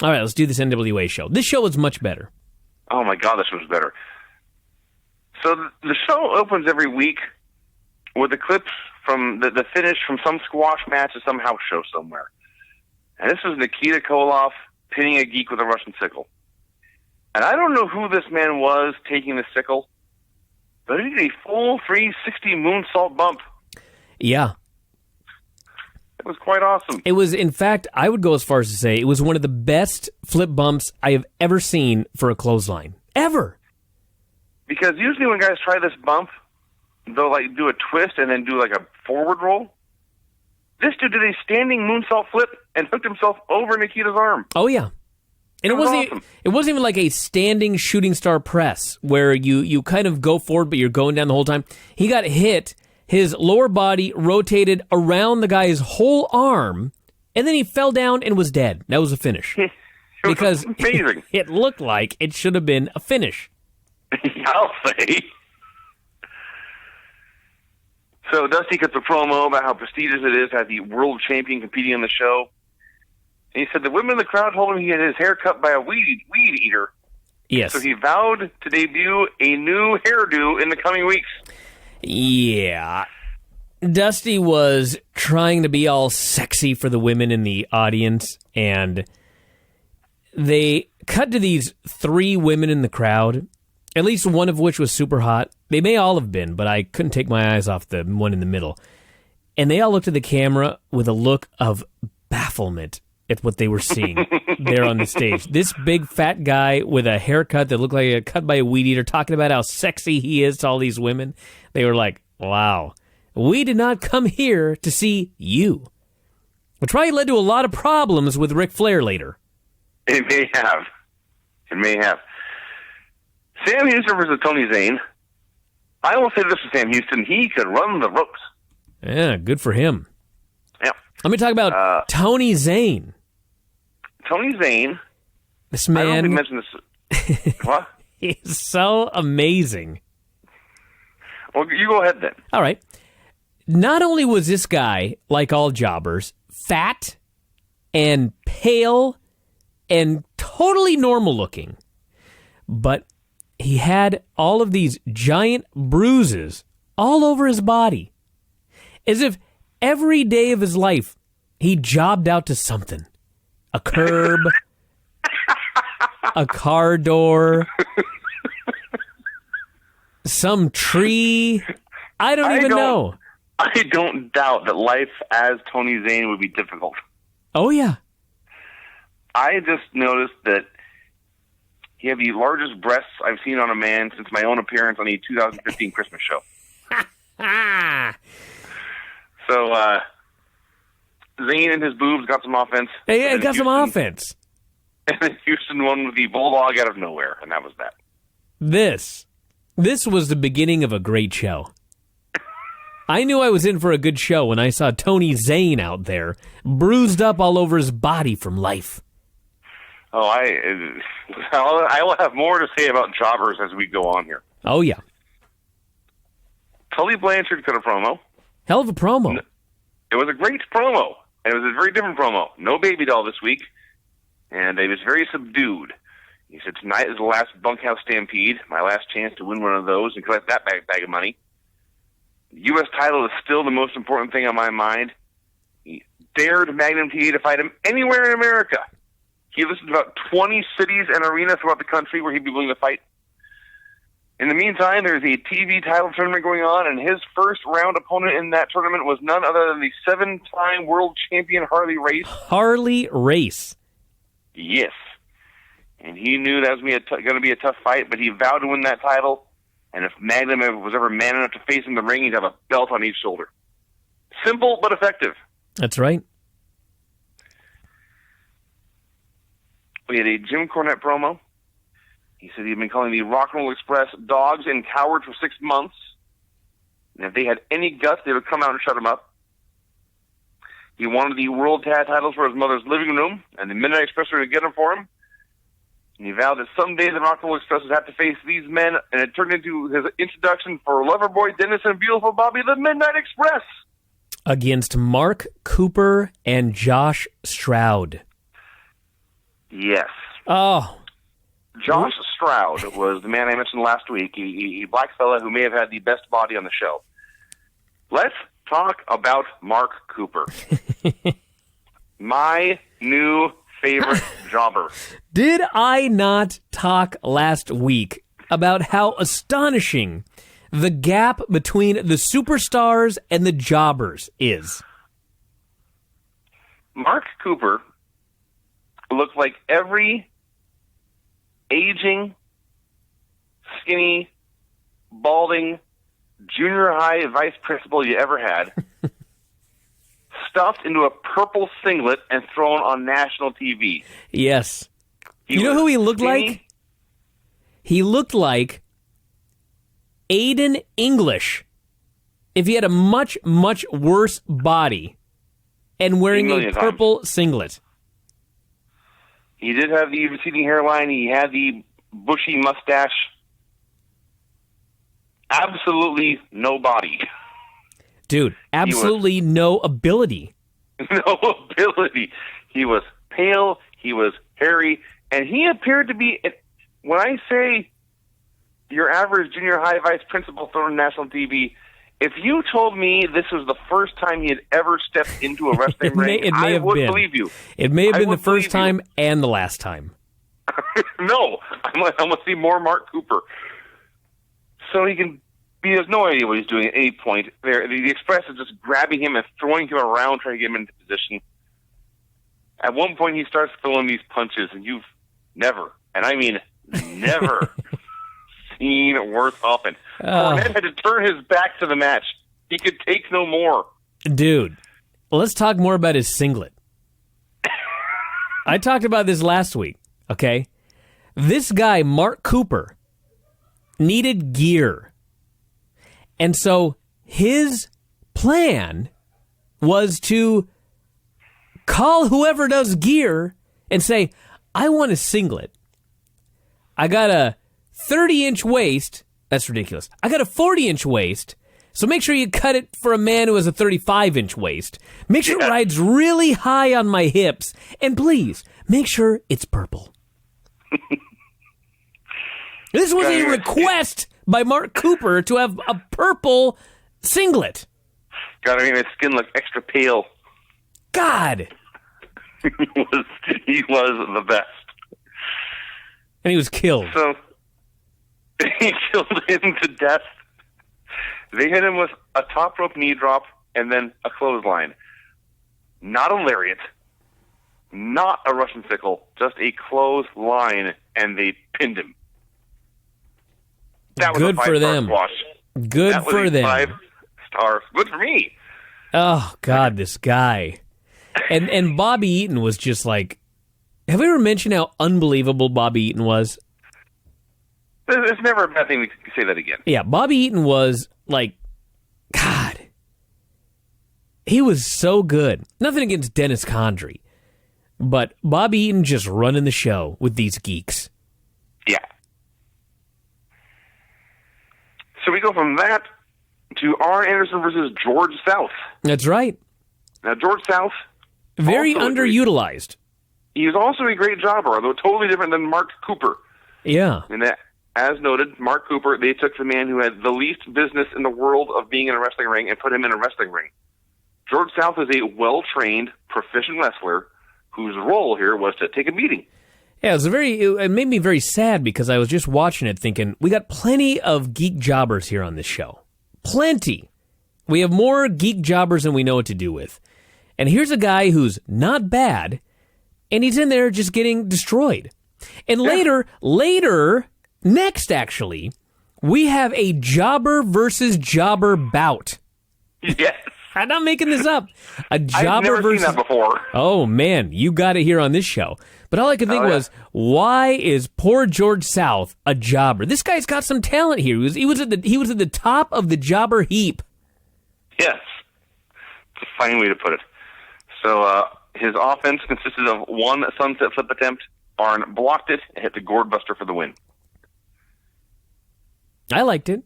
All right, let's do this NWA show. This show is much better. Oh, my God, this was better. So the show opens every week with the clips from the finish from some squash match or some house show somewhere. And this was Nikita Koloff pinning a geek with a Russian sickle. And I don't know who this man was taking the sickle, but he did a full 360 moonsault bump. Yeah. It was quite awesome. It was, in fact, I would go as far as to say it was one of the best flip bumps I have ever seen for a clothesline. Ever. Because usually when guys try this bump, they'll like do a twist and then do like a forward roll. This dude did a standing moonsault flip and hooked himself over Nikita's arm. Oh, yeah. And it wasn't awesome. It wasn't even like a standing shooting star press where you kind of go forward but you're going down the whole time. He got hit, his lower body rotated around the guy's whole arm, and then he fell down and was dead. That was a finish. Because amazing. It looked like it should have been a finish. I'll say. So Dusty cuts a promo about how prestigious it is to have the world champion competing on the show. And he said the women in the crowd told him he had his hair cut by a weed eater. Yes. So he vowed to debut a new hairdo in the coming weeks. Yeah. Dusty was trying to be all sexy for the women in the audience, and they cut to these 3 women in the crowd, at least one of which was super hot. They may all have been, but I couldn't take my eyes off the one in the middle. And they all looked at the camera with a look of bafflement at what they were seeing there on the stage. This big fat guy with a haircut that looked like a cut by a weed eater talking about how sexy he is to all these women. They were like, wow, we did not come here to see you. Which probably led to a lot of problems with Ric Flair later. It may have. It may have. Sam Houston versus Tony Zane. I will say this to Sam Houston. He could run the ropes. Yeah, good for him. Yeah. Let me talk about Tony Zane. Tony Zane. This man. I don't think we mentioned this. What? He's so amazing. Well, you go ahead then. All right. Not only was this guy, like all jobbers, fat and pale and totally normal looking, but he had all of these giant bruises all over his body. As if every day of his life he jobbed out to something. A curb, a car door, some tree. I don't even know. I don't doubt that life as Tony Zane would be difficult. Oh, yeah. I just noticed that he had the largest breasts I've seen on a man since my own appearance on the 2015 Christmas show. So, Zane and his boobs got some offense. Hey, got some offense. And then Houston won with the bulldog out of nowhere, and that was that. This was the beginning of a great show. I knew I was in for a good show when I saw Tony Zane out there, bruised up all over his body from life. Oh, I will have more to say about jobbers as we go on here. Oh, yeah. Tully Blanchard cut a promo. Hell of a promo. It was a great promo, and it was a very different promo. No Baby Doll this week, and it was very subdued. He said, tonight is the last Bunkhouse Stampede, my last chance to win one of those and collect that bag of money. The U.S. title is still the most important thing on my mind. He dared Magnum TA to fight him anywhere in America. He listed about 20 cities and arenas throughout the country where he'd be willing to fight. In the meantime, there's a TV title tournament going on, and his first round opponent in that tournament was none other than the 7-time world champion Harley Race. Harley Race. Yes. And he knew that was going to be a tough fight, but he vowed to win that title. And if Magnum was ever man enough to face him in the ring, he'd have a belt on each shoulder. Simple, but effective. That's right. We had a Jim Cornette promo. He said he'd been calling the Rock and Roll Express dogs and cowards for 6 months. And if they had any guts, they would come out and shut him up. He wanted the World Tag titles for his mother's living room, and the Midnight Express were going to get them for him. And he vowed that someday the Rock and Roll Express would have to face these men, and it turned into his introduction for Loverboy Dennis and Beautiful Bobby, the Midnight Express. Against Mark Cooper and Josh Stroud. Yes. Oh, Josh Stroud was the man I mentioned last week. A black fella who may have had the best body on the show. Let's talk about Mark Cooper. My new favorite jobber. did I not talk last week about how astonishing the gap between the superstars and the jobbers is? Mark Cooper looked like every aging, skinny, balding, junior high vice principal you ever had, stuffed into a purple singlet and thrown on national TV. Yes. He You know was who he looked skinny. like? He looked like Aiden English if he had a much, much worse body and wearing a million times. purple singlet. He did have the receding hairline. He had the bushy mustache. Absolutely no body. Dude, absolutely no ability. No ability. He was pale. He was hairy. And he appeared to be, when I say your average junior high vice principal thrown on national TV, if you told me this was the first time he had ever stepped into a wrestling ring, I would believe you. It may have I been the would first believe you. time and the last time. No, I'm going to see more Mark Cooper. So he has no idea what he's doing at any point. The Express is just grabbing him and throwing him around, trying to get him into position. At one point, he starts throwing these punches, and you've never, and I mean never, seen worse offense. Cornette had to turn his back to the match. He could take no more. Dude, let's talk more about his singlet. I talked about this last week, okay? This guy, Mark Cooper, needed gear. And so his plan was to call whoever does gear and say, I want a singlet. I got a 30-inch waist. That's ridiculous. I got a 40-inch waist. So make sure you cut it for a man who has a 35-inch waist. Make sure it rides really high on my hips. And please, make sure it's purple. This was a request by Mark Cooper to have a purple singlet. Got to make his skin look extra pale. God. He was the best. And he was killed. So they killed him to death. They hit him with a top rope knee drop and then a clothesline. Not a lariat, not a Russian sickle, just a clothesline, and they pinned him. That was Good a for 5-star them. squash. Good That was for a them. 5 stars. Good for me. Oh, God, this guy. And Bobby Eaton was just like, have we ever mentioned how unbelievable Bobby Eaton was? It's never a bad thing to say that again. Yeah, Bobby Eaton was like, God. He was so good. Nothing against Dennis Condrey. But Bobby Eaton just running the show with these geeks. Yeah. So we go from that to Arn Anderson versus George South. That's right. Now, George South... Very also underutilized. He was also a great jobber, although totally different than Mark Cooper. Yeah. And that, as noted, Mark Cooper, they took the man who had the least business in the world of being in a wrestling ring and put him in a wrestling ring. George South is a well-trained, proficient wrestler whose role here was to take a beating. Yeah, it made me very sad because I was just watching it thinking, we got plenty of geek jobbers here on this show. Plenty. We have more geek jobbers than we know what to do with. And here's a guy who's not bad, and he's in there just getting destroyed. And later, next actually, we have a jobber versus jobber bout. Yes. I'm not making this up. A jobber I've never versus... seen that before. Oh, man, you got it here on this show. But all I could think was, why is poor George South a jobber? This guy's got some talent here. He was at the top of the jobber heap. Yes. It's a fine way to put it. So his offense consisted of one sunset flip attempt. Arn blocked it and hit the gourd buster for the win. I liked it.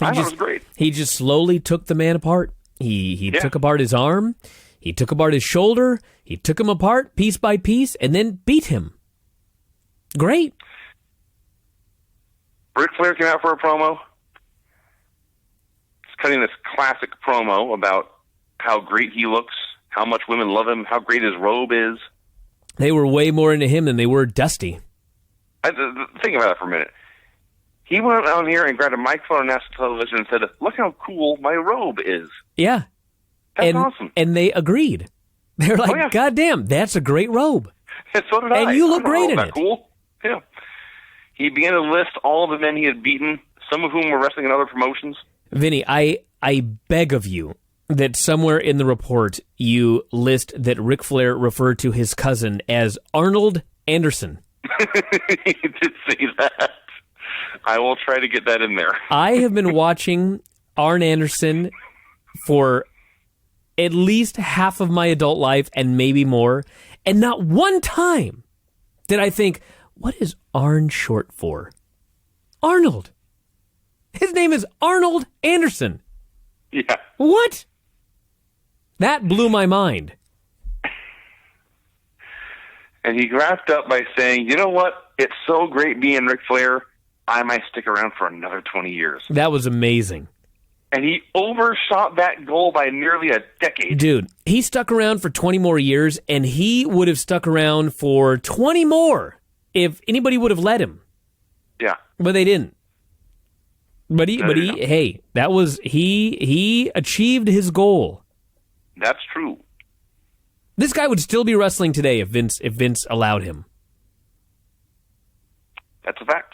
I thought it was great. He just slowly took the man apart. He took apart his arm. He took apart his shoulder, he took him apart piece by piece, and then beat him. Great. Ric Flair came out for a promo. He's cutting this classic promo about how great he looks, how much women love him, how great his robe is. They were way more into him than they were Dusty. Think about it for a minute. He went on here and grabbed a microphone on national television and said, "Look how cool my robe is." Yeah. That's awesome. And they agreed. They're like, Oh, yeah. God damn, that's a great robe. And so did I. And you look I don't great know, in isn't it. that cool? Yeah. He began to list all the men he had beaten, some of whom were wrestling in other promotions. Vinny, I beg of you that somewhere in the report you list that Ric Flair referred to his cousin as Arnold Anderson. He did say that. I will try to get that in there. I have been watching Arn Anderson for at least half of my adult life and maybe more, and not one time did I think, what is Arn short for? Arnold. His name is Arnold Anderson. Yeah. What? That blew my mind. And he wrapped up by saying, "You know what? It's so great being Ric Flair, I might stick around for another 20 years." That was amazing. And he overshot that goal by nearly a decade. Dude, he stuck around for 20 more years, and he would have stuck around for 20 more if anybody would have let him. Yeah. But they didn't. Hey, that was, he achieved his goal. That's true. This guy would still be wrestling today if Vince allowed him. That's a fact.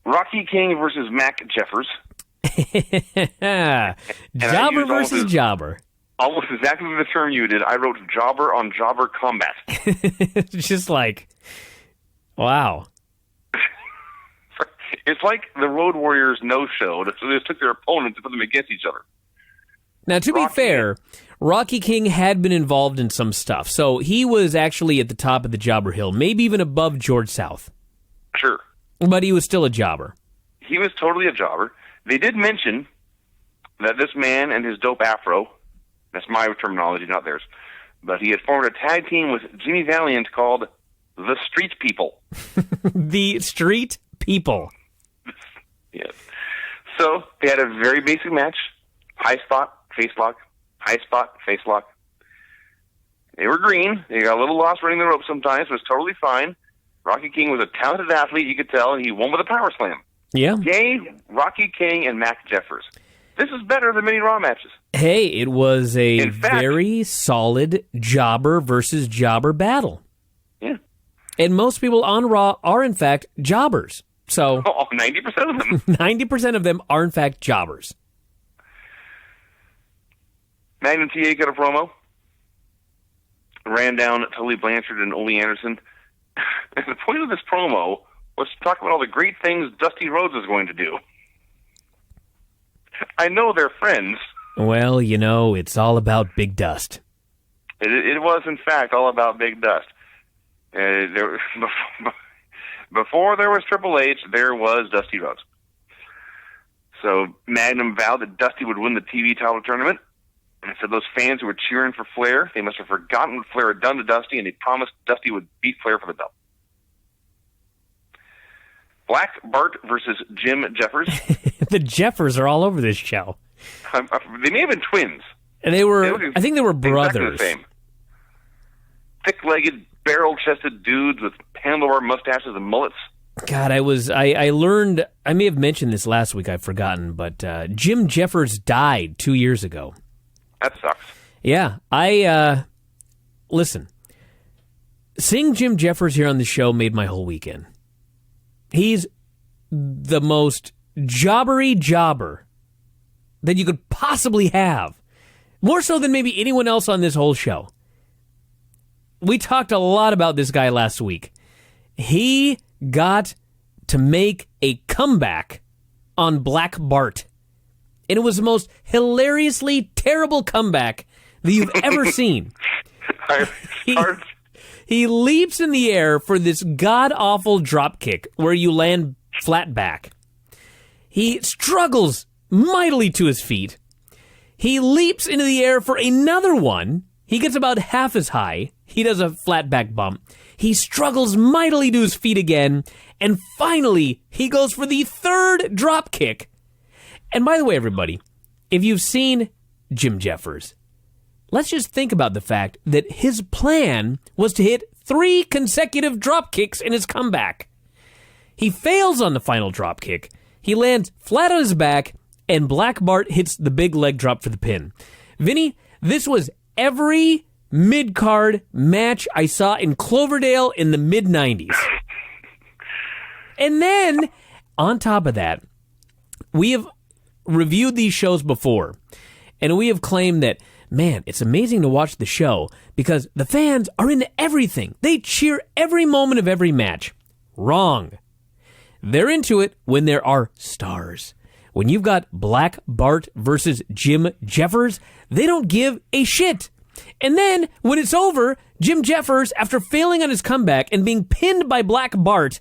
Rocky King versus Mac Jeffers. Jobber versus jobber. Almost exactly the term you did. I wrote jobber on jobber combat. It's just like, wow. It's like the Road Warriors no-showed, so they just took their opponents and put them against each other. Now, to be fair, Rocky King had been involved in some stuff, so he was actually at the top of the jobber hill, maybe even above George South. Sure. But he was still a jobber. He was totally a jobber. They did mention that this man and his dope afro, that's my terminology, not theirs, but he had formed a tag team with Jimmy Valiant called The Street People. The Street People. Yes. So they had a very basic match. High spot, face lock. High spot, face lock. They were green. They got a little lost running the rope sometimes, but it was totally fine. Rocky King was a talented athlete, you could tell, and he won with a power slam. Yeah. Yay, Rocky King and Mac Jeffers. This is better than many Raw matches. Hey, it was a very solid jobber versus jobber battle. Yeah. And most people on Raw are, in fact, jobbers. So 90% of them. 90% of them are, in fact, jobbers. Magnum TA got a promo. Ran down Tully Blanchard and Ole Anderson. And the point of this promo was to talk about all the great things Dusty Rhodes is going to do. I know they're friends. Well, you know, it's all about Big Dust. It was, in fact, all about Big Dust. Before there was Triple H, there was Dusty Rhodes. So Magnum vowed that Dusty would win the TV title tournament. And said those fans who were cheering for Flair, they must have forgotten what Flair had done to Dusty, and they promised Dusty would beat Flair for the belt. Black Bart versus Jim Jeffers. The Jeffers are all over this show. They may have been twins. And I think they were brothers. Exactly the same. Thick-legged, barrel-chested dudes with handlebar mustaches and mullets. God, I learned, I may have mentioned this last week, I've forgotten, but Jim Jeffers died 2 years ago. That sucks. Yeah, listen, seeing Jim Jeffers here on the show made my whole weekend. He's the most jobbery jobber that you could possibly have. More so than maybe anyone else on this whole show. We talked a lot about this guy last week. He got to make a comeback on Black Bart. And it was the most hilariously terrible comeback that you've ever seen. He leaps in the air for this god-awful drop kick where you land flat back. He struggles mightily to his feet. He leaps into the air for another one. He gets about half as high. He does a flat back bump. He struggles mightily to his feet again. And finally, he goes for the third drop kick. And by the way, everybody, if you've seen Jim Jeffers, let's just think about the fact that his plan was to hit 3 consecutive drop kicks in his comeback. He fails on the final drop kick. He lands flat on his back, and Black Bart hits the big leg drop for the pin. Vinny, this was every mid-card match I saw in Cloverdale in the mid-90s. And then, on top of that, we have reviewed these shows before, and we have claimed that, man, it's amazing to watch the show because the fans are into everything. They cheer every moment of every match. Wrong. They're into it when there are stars. When you've got Black Bart versus Jim Jeffers, they don't give a shit. And then, when it's over, Jim Jeffers, after failing on his comeback and being pinned by Black Bart,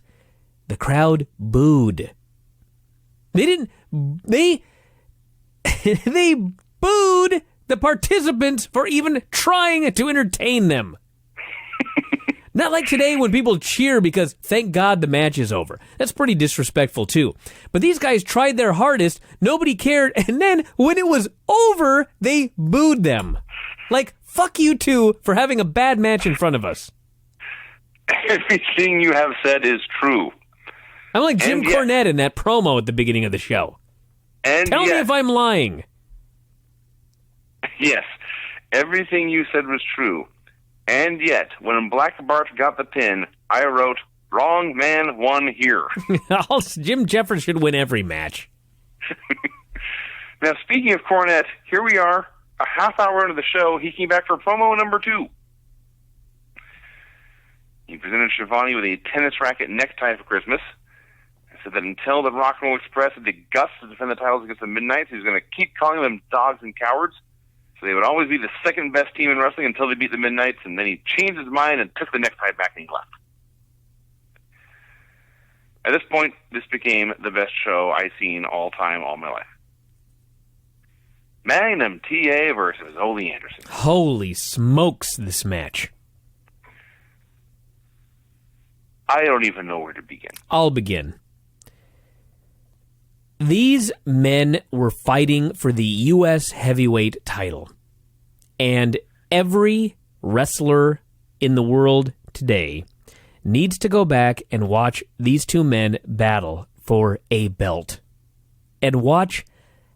the crowd booed. They booed the participants for even trying to entertain them. Not like today when people cheer because thank God the match is over. That's pretty disrespectful too. But these guys tried their hardest, nobody cared, and then when it was over, they booed them. Like, fuck you two for having a bad match in front of us. Everything you have said is true. I'm like Jim Cornette in that promo at the beginning of the show. Tell me if I'm lying. Yes, everything you said was true. And yet, when Black Bart got the pin, I wrote, wrong man won here. Jim Jeffers should win every match. Now, speaking of Cornette, here we are, a half hour into the show. He came back for promo number 2. He presented Shivani with a tennis racket necktie for Christmas. He said that until the Rock and Roll Express had the guts to defend the titles against the Midnights, he was going to keep calling them dogs and cowards. So they would always be the second best team in wrestling until they beat the Midnights, and then he changed his mind and took the necktie back and he left. At this point, this became the best show I've seen all time, all my life. Magnum TA versus Ole Anderson. Holy smokes, this match. I don't even know where to begin. I'll begin. These men were fighting for the U.S. heavyweight title. And every wrestler in the world today needs to go back and watch these two men battle for a belt. And watch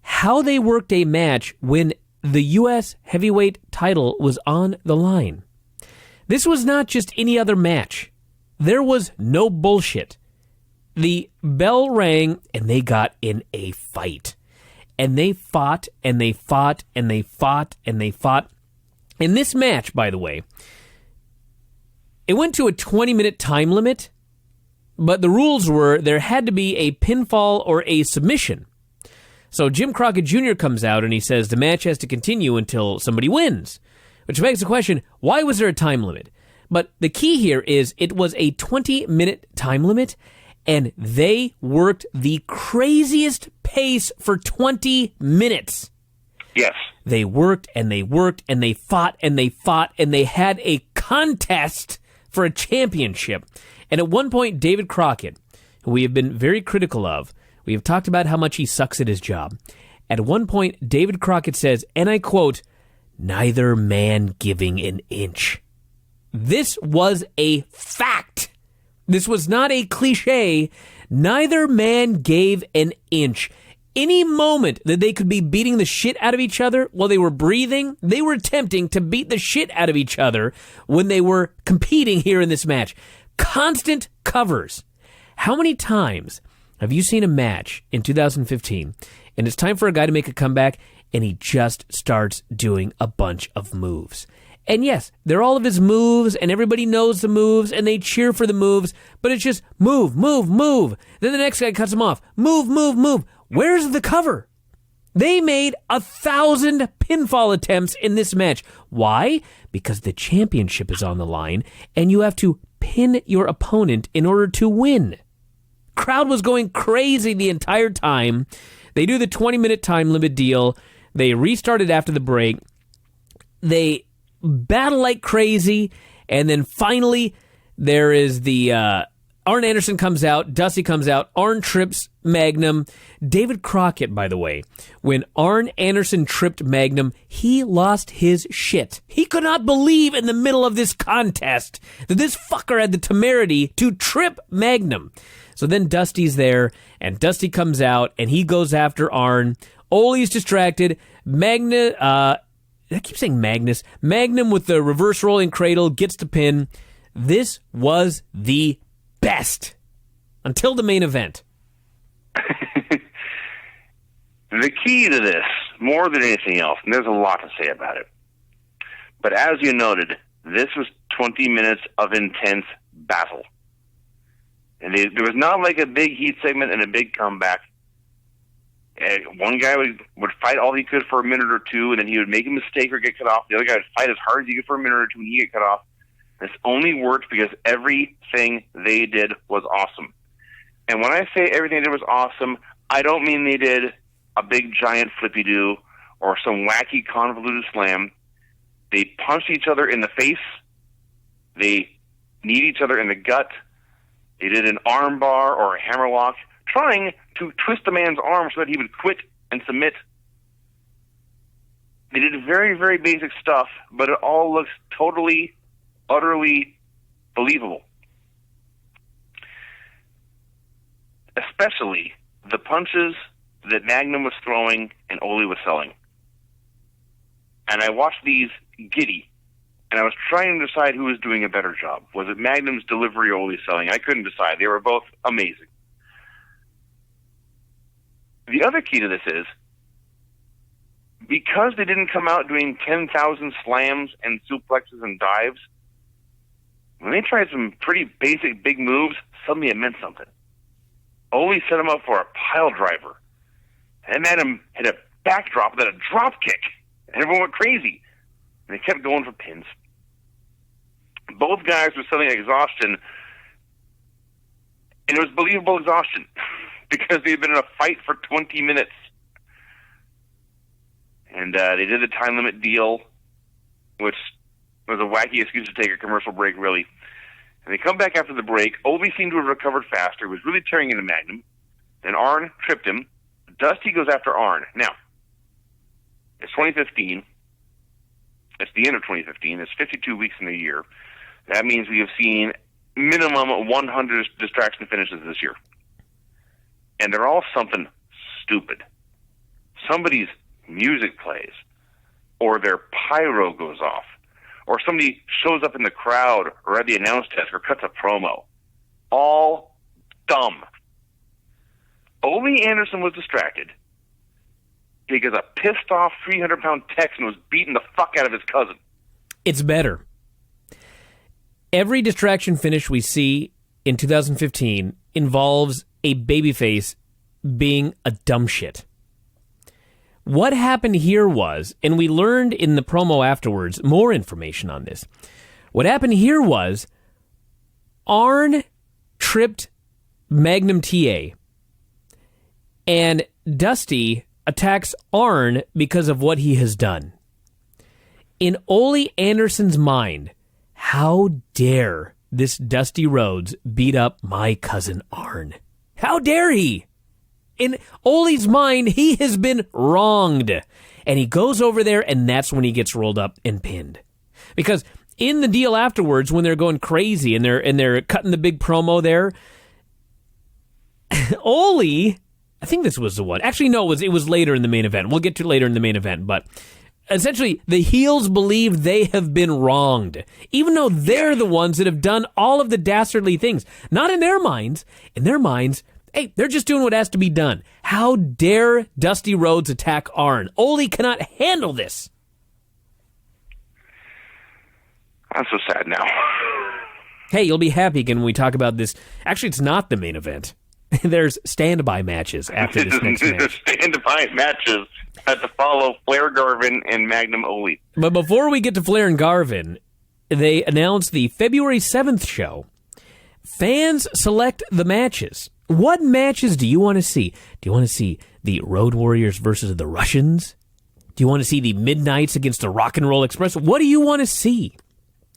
how they worked a match when the U.S. heavyweight title was on the line. This was not just any other match. There was no bullshit. The bell rang, and they got in a fight. And they fought, and they fought, and they fought, and they fought. In this match, by the way, it went to a 20-minute time limit, but the rules were there had to be a pinfall or a submission. So Jim Crockett Jr. comes out, and he says the match has to continue until somebody wins. Which begs the question, why was there a time limit? But the key here is it was a 20-minute time limit, and they worked the craziest pace for 20 minutes. Yes. They worked, and they worked, and they fought, and they fought, and they had a contest for a championship. And at one point, David Crockett, who we have been very critical of, we have talked about how much he sucks at his job. At one point, David Crockett says, and I quote, "Neither man giving an inch." This was a fact. This was not a cliche. Neither man gave an inch. Any moment that they could be beating the shit out of each other while they were breathing, they were attempting to beat the shit out of each other when they were competing here in this match. Constant covers. How many times have you seen a match in 2015 and it's time for a guy to make a comeback and he just starts doing a bunch of moves? And yes, they're all of his moves, and everybody knows the moves, and they cheer for the moves, but it's just move, move, move. Then the next guy cuts him off. Move, move, move. Where's the cover? They made 1,000 pinfall attempts in this match. Why? Because the championship is on the line, and you have to pin your opponent in order to win. Crowd was going crazy the entire time. They do the 20-minute time limit deal. They restarted after the break. They battle like crazy, and then finally there is the Arn Anderson comes out, Dusty comes out, Arn trips Magnum. David Crockett, by the way, when Arn Anderson tripped Magnum, he lost his shit. He could not believe in the middle of this contest that this fucker had the temerity to trip Magnum. So then Dusty's there, and Dusty comes out, and he goes after Arn. Ole's distracted. I keep saying Magnus. Magnum with the reverse rolling cradle gets the pin. This was the best until the main event. The key to this, more than anything else, and there's a lot to say about it, but as you noted, this was 20 minutes of intense battle. And there was not like a big heat segment and a big comeback. One guy would fight all he could for a minute or two, and then he would make a mistake or get cut off. The other guy would fight as hard as he could for a minute or two, and he get cut off. This only worked because everything they did was awesome. And when I say everything they did was awesome, I don't mean they did a big giant flippy-do or some wacky convoluted slam. They punched each other in the face. They kneed each other in the gut. They did an arm bar or a hammerlock, trying to twist the man's arm so that he would quit and submit. They did very, very basic stuff, but it all looks totally, utterly believable. Especially the punches that Magnum was throwing and Ole was selling. And I watched these giddy, and I was trying to decide who was doing a better job. Was it Magnum's delivery or Ole's selling? I couldn't decide. They were both amazing. The other key to this is, because they didn't come out doing 10,000 slams and suplexes and dives, when they tried some pretty basic big moves, suddenly it meant something. Ole set him up for a pile driver. And Magnum hit a backdrop, then a drop kick. And everyone went crazy. And they kept going for pins. Both guys were selling exhaustion. And it was believable exhaustion. Because they had been in a fight for 20 minutes. And they did the time limit deal, which was a wacky excuse to take a commercial break, really. And they come back after the break. Ole seemed to have recovered faster, was really tearing into Magnum. Then Arn tripped him. Dusty goes after Arn. Now, it's 2015. It's the end of 2015. It's 52 weeks in a year. That means we have seen minimum 100 distraction finishes this year. And they're all something stupid. Somebody's music plays, or their pyro goes off, or somebody shows up in the crowd or at the announce desk or cuts a promo. All dumb. Ole Anderson was distracted because a pissed-off 300-pound Texan was beating the fuck out of his cousin. It's better. Every distraction finish we see in 2015 involves a babyface being a dumb shit. What happened here was, and we learned in the promo afterwards more information on this. What happened here was Arn tripped Magnum TA, and Dusty attacks Arn because of what he has done. In Ole Anderson's mind, how dare this Dusty Rhodes beat up my cousin Arn? How dare he? In Ole's mind, he has been wronged. And he goes over there, and that's when he gets rolled up and pinned. Because in the deal afterwards, when they're going crazy and they're cutting the big promo there, Ole, I think this was the one. Actually, no, it was later in the main event. We'll get to later in the main event, but essentially, the heels believe they have been wronged, even though they're the ones that have done all of the dastardly things. Not in their minds. In their minds, hey, they're just doing what has to be done. How dare Dusty Rhodes attack Arn? Ole cannot handle this. I'm so sad now. Hey, you'll be happy again when we talk about this. Actually, it's not the main event. There's standby matches after this next match. Standby matches had to follow Flair Garvin and Magnum Ole. But before we get to Flair and Garvin, they announced the February 7th show. Fans select the matches. What matches do you want to see? Do you want to see the Road Warriors versus the Russians? Do you want to see the Midnights against the Rock and Roll Express? What do you want to see?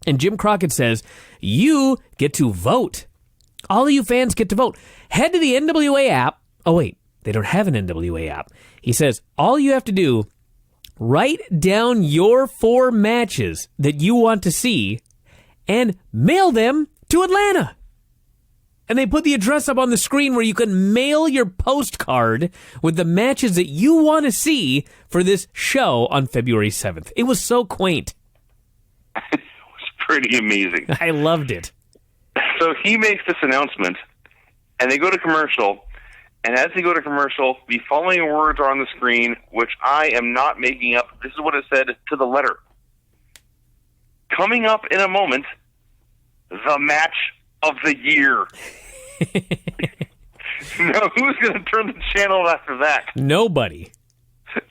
And Jim Crockett says, you get to vote. All of you fans get to vote. Head to the NWA app. Oh, wait, they don't have an NWA app. He says, all you have to do, write down your 4 matches that you want to see and mail them to Atlanta. And they put the address up on the screen where you can mail your postcard with the matches that you want to see for this show on February 7th. It was so quaint. It was pretty amazing. I loved it. So he makes this announcement, and they go to commercial, and as they go to commercial, the following words are on the screen, which I am not making up. This is what it said to the letter. Coming up in a moment, the match of the year. Now, who's going to turn the channel after that? Nobody.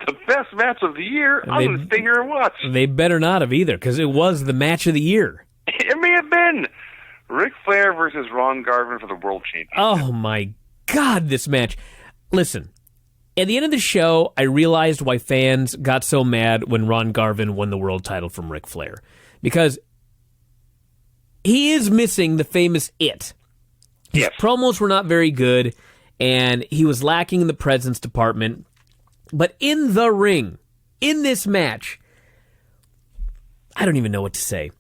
The best match of the year? I'm going to stay here and watch. They better not have either, because it was the match of the year. It may have been Ric Flair versus Ron Garvin for the World Championship. Oh, my God, this match. Listen, at the end of the show, I realized why fans got so mad when Ron Garvin won the world title from Ric Flair. Because he is missing the famous it. His Yes. promos were not very good, and he was lacking in the presence department. But in the ring, in this match, I don't even know what to say.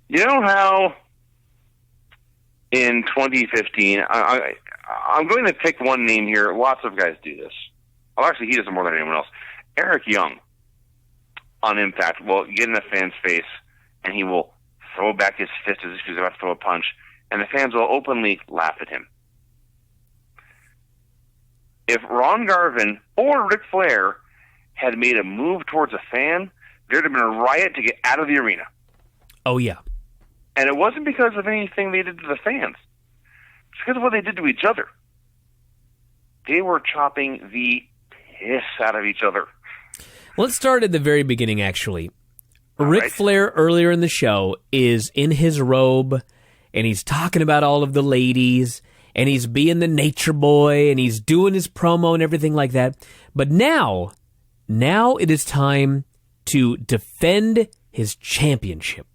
You know how in 2015, I'm going to pick one name here. Lots of guys do this. Well, actually, he does it more than anyone else. Eric Young on Impact will get in a fan's face, and he will throw back his fist as if he's about to throw a punch, and the fans will openly laugh at him. If Ron Garvin or Ric Flair had made a move towards a fan, there'd have been a riot to get out of the arena. Oh, yeah. And it wasn't because of anything they did to the fans. It's because of what they did to each other. They were chopping the piss out of each other. Let's start at the very beginning, actually. Ric right. Flair, earlier in the show, is in his robe, and he's talking about all of the ladies, and he's being the nature boy, and he's doing his promo and everything like that. But now it is time to defend his championship.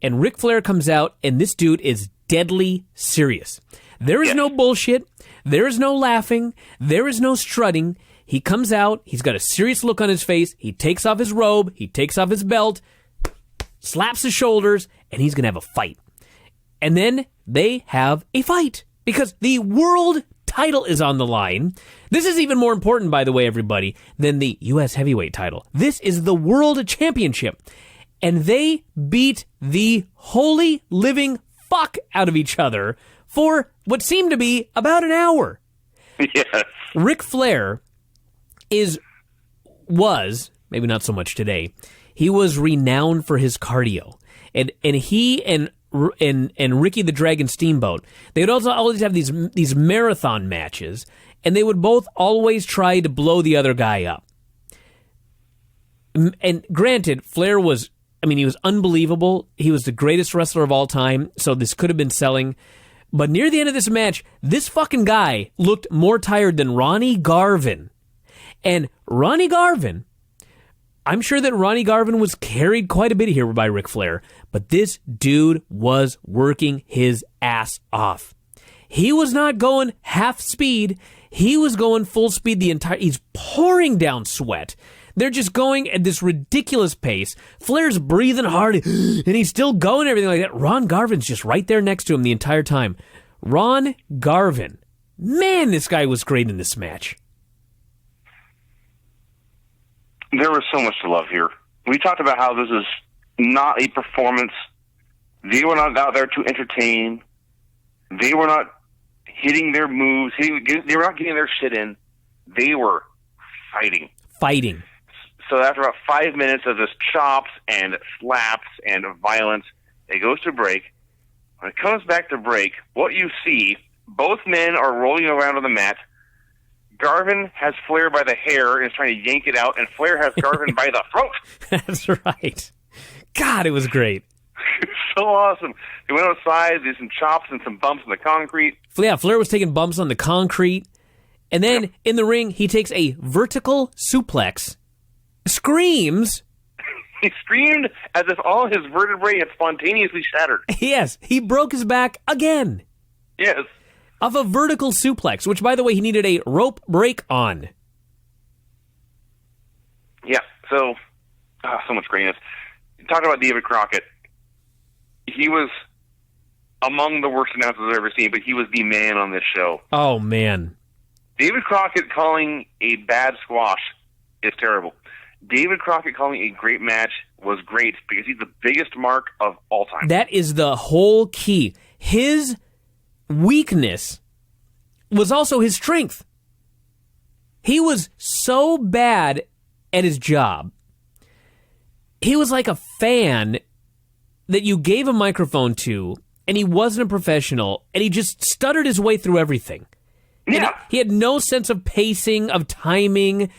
And Ric Flair comes out, and this dude is deadly serious. There is no bullshit. There is no laughing. There is no strutting. He comes out. He's got a serious look on his face. He takes off his robe. He takes off his belt, slaps his shoulders, and he's going to have a fight. And then they have a fight because the world title is on the line. This is even more important, by the way, everybody, than the U.S. heavyweight title. This is the world championship. And they beat the holy living fuck out of each other for what seemed to be about an hour. Yes. Ric Flair was, maybe not so much today, he was renowned for his cardio. And he and Ricky the Dragon Steamboat, they would also always have these marathon matches, and they would both always try to blow the other guy up. And granted, Flair was, he was unbelievable. He was the greatest wrestler of all time, so this could have been selling. But near the end of this match, this fucking guy looked more tired than Ronnie Garvin. And Ronnie Garvin, I'm sure that Ronnie Garvin was carried quite a bit here by Ric Flair, but this dude was working his ass off. He was not going half speed. He was going full speed he's pouring down sweat. They're just going at this ridiculous pace. Flair's breathing hard, and he's still going, everything like that. Ron Garvin's just right there next to him the entire time. Ron Garvin. Man, this guy was great in this match. There was so much to love here. We talked about how this is not a performance. They were not out there to entertain. They were not hitting their moves. They were not getting their shit in. They were fighting. So after about 5 minutes of just chops and slaps and violence, it goes to break. When it comes back to break, what you see, both men are rolling around on the mat. Garvin has Flair by the hair and is trying to yank it out, and Flair has Garvin by the throat. That's right. God, it was great. So awesome. They went outside, did some chops and some bumps in the concrete. Yeah, Flair was taking bumps on the concrete, And then in the ring, he takes a vertical suplex, screams. He screamed as if all his vertebrae had spontaneously shattered. Yes, he broke his back again. Yes. Of a vertical suplex, which, by the way, he needed a rope break on. Yeah, so much greatness. Talking about David Crockett, he was among the worst announcers I've ever seen, but he was the man on this show. Oh, man. David Crockett calling a bad squash is terrible. David Crockett calling a great match was great because he's the biggest mark of all time. That is the whole key. His weakness was also his strength. He was so bad at his job. He was like a fan that you gave a microphone to, and he wasn't a professional, and he just stuttered his way through everything. Yeah. He had no sense of pacing, of timing,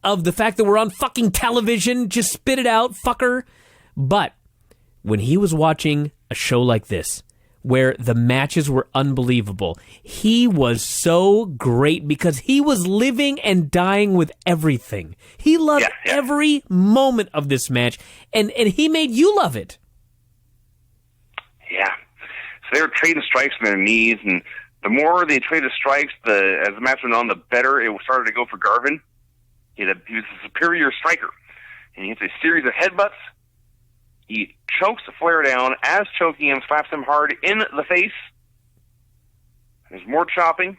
of the fact that we're on fucking television. Just spit it out, fucker. But when he was watching a show like this, where the matches were unbelievable, he was so great because he was living and dying with everything. He loved every moment of this match, and he made you love it. Yeah. So they were trading strikes on their knees, and the more they traded strikes, as the match went on, the better it started to go for Garvin. He was a superior striker, and he hits a series of headbutts. He chokes Flair down. As choking him, slaps him hard in the face. There's more chopping.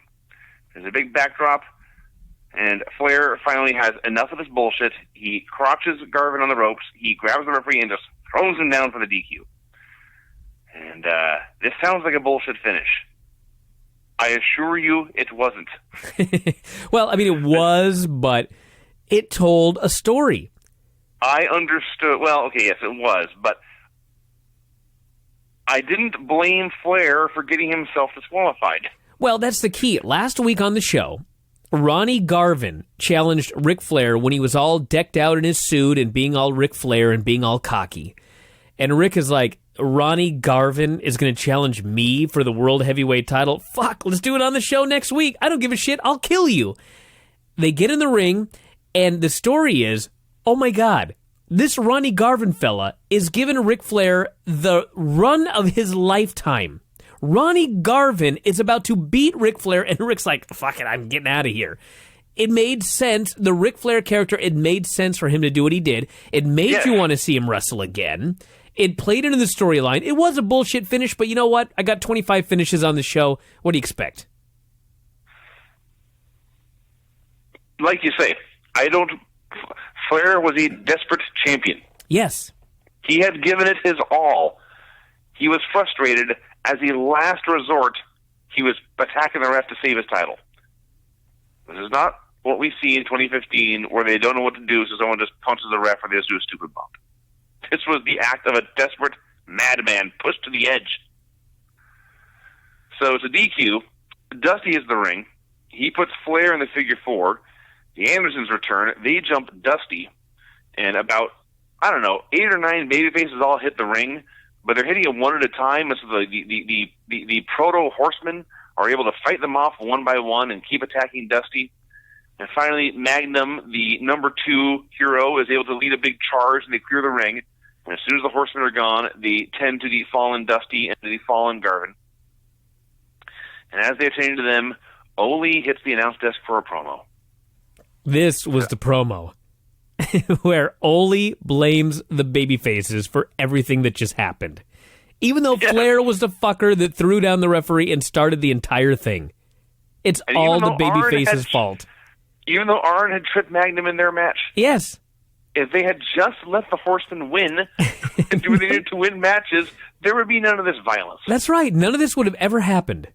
There's a big backdrop. And Flair finally has enough of this bullshit. He crotches Garvin on the ropes. He grabs the referee and just throws him down for the DQ. And this sounds like a bullshit finish. I assure you it wasn't. Well, I mean, it was, but it told a story. I understood. Well, okay, yes, it was, but I didn't blame Flair for getting himself disqualified. Well, that's the key. Last week on the show, Ronnie Garvin challenged Ric Flair when he was all decked out in his suit and being all Ric Flair and being all cocky. And Rick is like, Ronnie Garvin is going to challenge me for the World Heavyweight title? Fuck, let's do it on the show next week. I don't give a shit. I'll kill you. They get in the ring, and the story is, oh my God, this Ronnie Garvin fella is giving Ric Flair the run of his lifetime. Ronnie Garvin is about to beat Ric Flair, and Ric's like, fuck it, I'm getting out of here. It made sense. The Ric Flair character, it made sense for him to do what he did. It made you want to see him wrestle again. It played into the storyline. It was a bullshit finish, but you know what? I got 25 finishes on the show. What do you expect? Like you say, Flair was a desperate champion. Yes. He had given it his all. He was frustrated. As a last resort, he was attacking the ref to save his title. This is not what we see in 2015, where they don't know what to do, so someone just punches the ref or they just do a stupid bump. This was the act of a desperate madman pushed to the edge. So it's a DQ. Dusty is the ring. He puts Flair in the figure four. The Andersons return. They jump Dusty. And about, 8 or 9 babyfaces all hit the ring, but they're hitting it one at a time. So the proto-horsemen are able to fight them off one by one and keep attacking Dusty. And finally, Magnum, the number 2 hero, is able to lead a big charge, and they clear the ring. And as soon as the horsemen are gone, they tend to the fallen Dusty and to the fallen Garvin. And as they attend to them, Ole hits the announce desk for a promo. This was the promo where Ole blames the babyfaces for everything that just happened. Even though Flair was the fucker that threw down the referee and started the entire thing. It's all the babyfaces' fault. Even though Arn had tripped Magnum in their match. Yes. If they had just let the Horsemen win and do what they needed to win matches, there would be none of this violence. That's right. None of this would have ever happened.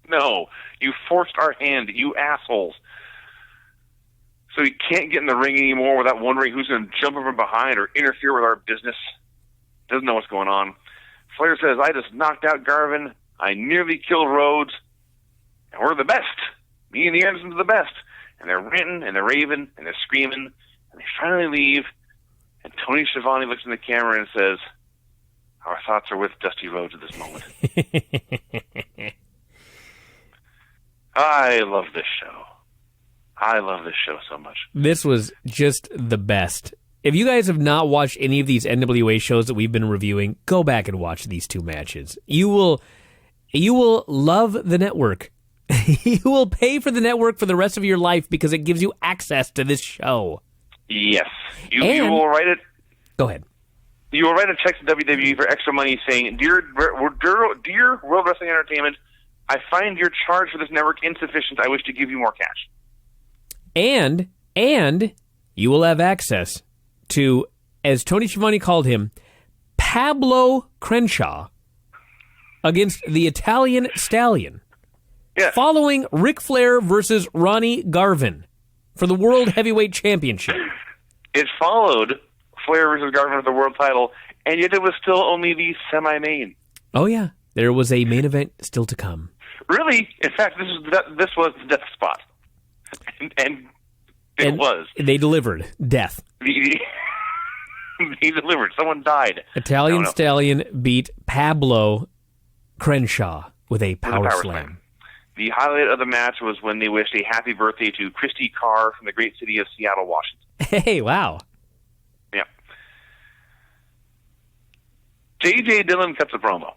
No. You forced our hand, you assholes. So he can't get in the ring anymore without wondering who's going to jump him from behind or interfere with our business. Doesn't know what's going on. Flair says, I just knocked out Garvin. I nearly killed Rhodes. And we're the best. Me and the Andersons are the best. And they're ranting, and they're raving, and they're screaming. And they finally leave. And Tony Schiavone looks in the camera and says, our thoughts are with Dusty Rhodes at this moment. I love this show. I love this show so much. This was just the best. If you guys have not watched any of these NWA shows that we've been reviewing, go back and watch these two matches. You will love the network. You will pay for the network for the rest of your life because it gives you access to this show. Yes. You will write it. Go ahead. You will write a check to WWE for extra money saying, Dear World Wrestling Entertainment, I find your charge for this network insufficient. I wish to give you more cash. And you will have access to, as Tony Schiavone called him, Pablo Crenshaw against the Italian Stallion. Yes. Following Ric Flair versus Ronnie Garvin for the World Heavyweight Championship. It followed Flair versus Garvin for the world title, and yet it was still only the semi-main. Oh, yeah. There was a main event still to come. Really? In fact, this was the death spot. And it was. They delivered. Death. They delivered. Someone died. Italian Stallion beat Pablo Crenshaw with a power slam. The highlight of the match was when they wished a happy birthday to Christy Carr from the great city of Seattle, Washington. Hey, wow. Yeah. J.J. Dillon cuts a promo.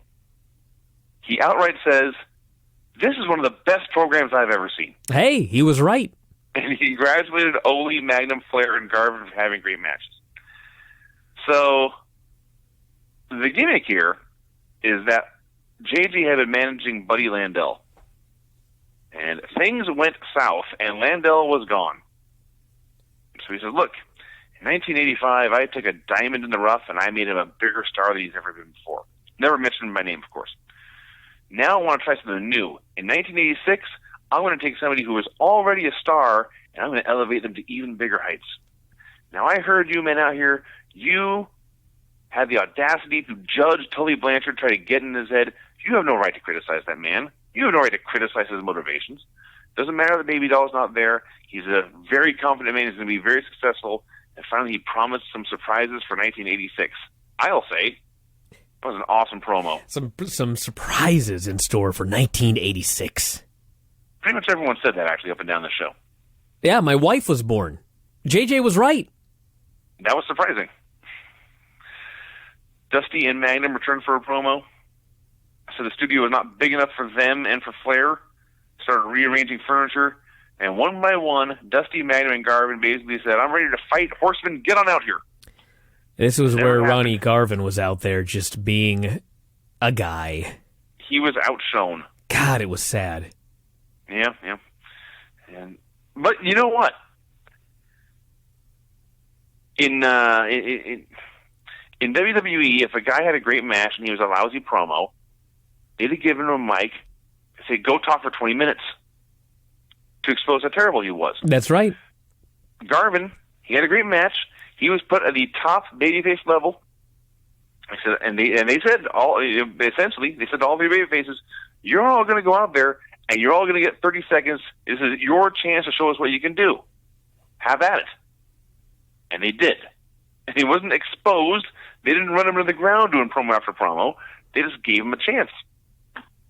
He outright says, "This is one of the best programs I've ever seen." Hey, he was right. And he congratulated Ole, Magnum, Flair, and Garvin for having great matches. So, the gimmick here is that JJ had been managing Buddy Landel. And things went south, and Landel was gone. So he says, look, in 1985, I took a diamond in the rough, and I made him a bigger star than he's ever been before. Never mentioned my name, of course. Now I want to try something new. In 1986, I'm going to take somebody who was already a star, and I'm going to elevate them to even bigger heights. Now, I heard you men out here, you had the audacity to judge Tully Blanchard, try to get in his head. You have no right to criticize that man. You have no right to criticize his motivations. Doesn't matter that Baby Doll's not there. He's a very confident man. He's going to be very successful. And finally, he promised some surprises for 1986. I'll say, it was an awesome promo. Some surprises in store for 1986. Pretty much everyone said that, actually, up and down the show. Yeah, my wife was born. JJ was right. That was surprising. Dusty and Magnum returned for a promo. So the studio was not big enough for them and for Flair. Started rearranging furniture. And one by one, Dusty, Magnum, and Garvin basically said, I'm ready to fight. Horsemen, get on out here. This was where Ronnie Garvin was out there just being a guy. He was outshone. God, it was sad. Yeah. But you know what? In WWE, if a guy had a great match and he was a lousy promo, they'd have given him a mic and say, go talk for 20 minutes to expose how terrible he was. That's right. Garvin, he had a great match. He was put at the top babyface level. They said all essentially, they said to all the babyfaces, you're all going to go out there and you're all going to get 30 seconds. This is your chance to show us what you can do. Have at it. And they did. And he wasn't exposed. They didn't run him to the ground doing promo after promo. They just gave him a chance.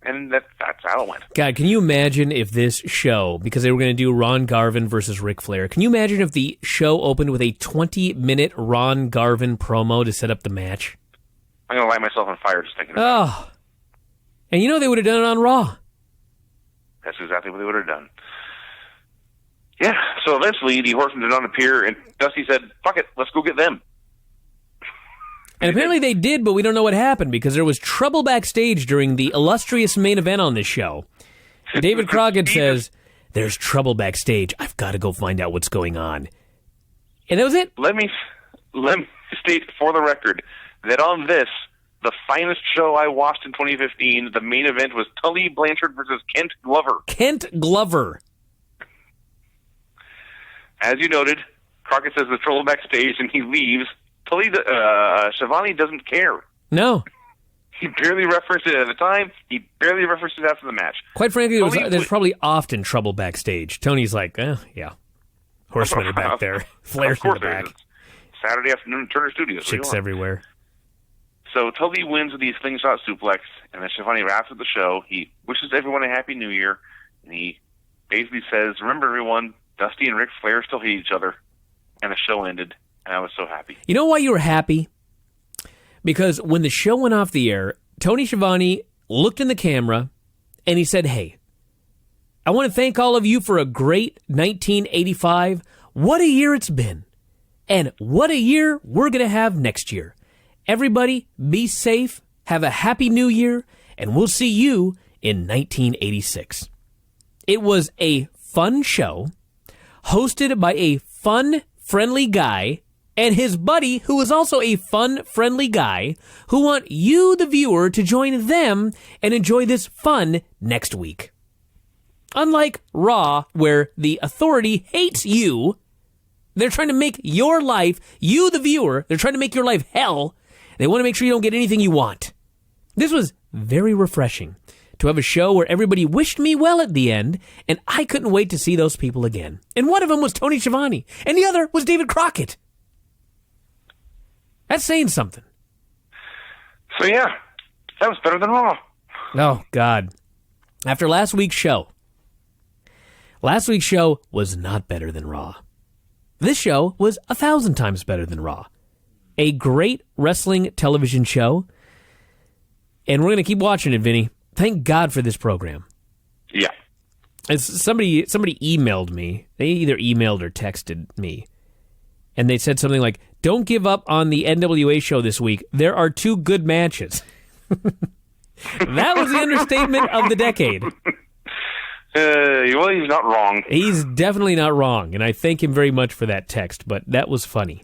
And that's how it went. God, can you imagine if this show, because they were going to do Ron Garvin versus Ric Flair, can you imagine if the show opened with a 20-minute Ron Garvin promo to set up the match? I'm going to light myself on fire just thinking about it. And you know they would have done it on Raw. That's exactly what they would have done. Yeah, so eventually the Horsemen did not appear, and Dusty said, fuck it, let's go get them. And apparently they did, but we don't know what happened because there was trouble backstage during the illustrious main event on this show. David Crockett says, there's trouble backstage. I've got to go find out what's going on. And that was it. Let me state for the record that on this, the finest show I watched in 2015, the main event was Tully Blanchard versus Kent Glover. Kent Glover. As you noted, Crockett says there's trouble backstage and he leaves. Tully, Schiavone doesn't care. No. He barely referenced it at the time. He barely referenced it after the match. Quite frankly, there's probably often trouble backstage. Tony's like, yeah. Horsemen are back there. Flair's in the back. Saturday afternoon, Turner Studios. Chicks everywhere. So Tully wins with the slingshot suplex, and then Schiavone wraps up the show. He wishes everyone a happy new year, and he basically says, remember everyone, Dusty and Ric Flair still hate each other, and the show ended, and I was so happy. You know why you were happy? Because when the show went off the air, Tony Schiavone looked in the camera, and he said, hey, I want to thank all of you for a great 1985. What a year it's been. And what a year we're going to have next year. Everybody, be safe, have a happy new year, and we'll see you in 1986. It was a fun show, hosted by a fun, friendly guy, and his buddy, who is also a fun, friendly guy, who want you, the viewer, to join them and enjoy this fun next week. Unlike Raw, where the authority hates you, they're trying to make your life, you, the viewer, they're trying to make your life hell. They want to make sure you don't get anything you want. This was very refreshing to have a show where everybody wished me well at the end, and I couldn't wait to see those people again. And one of them was Tony Schiavone, and the other was David Crockett. That's saying something. So yeah, that was better than Raw. Oh, God. After last week's show was not better than Raw. This show was 1,000 times better than Raw. A great wrestling television show, and we're going to keep watching it, Vinny. Thank God for this program. Yeah. Somebody emailed me. They either emailed or texted me, and they said something like, don't give up on the NWA show this week. There are 2 good matches. That was the understatement of the decade. Well, he's not wrong. He's definitely not wrong, and I thank him very much for that text, but that was funny.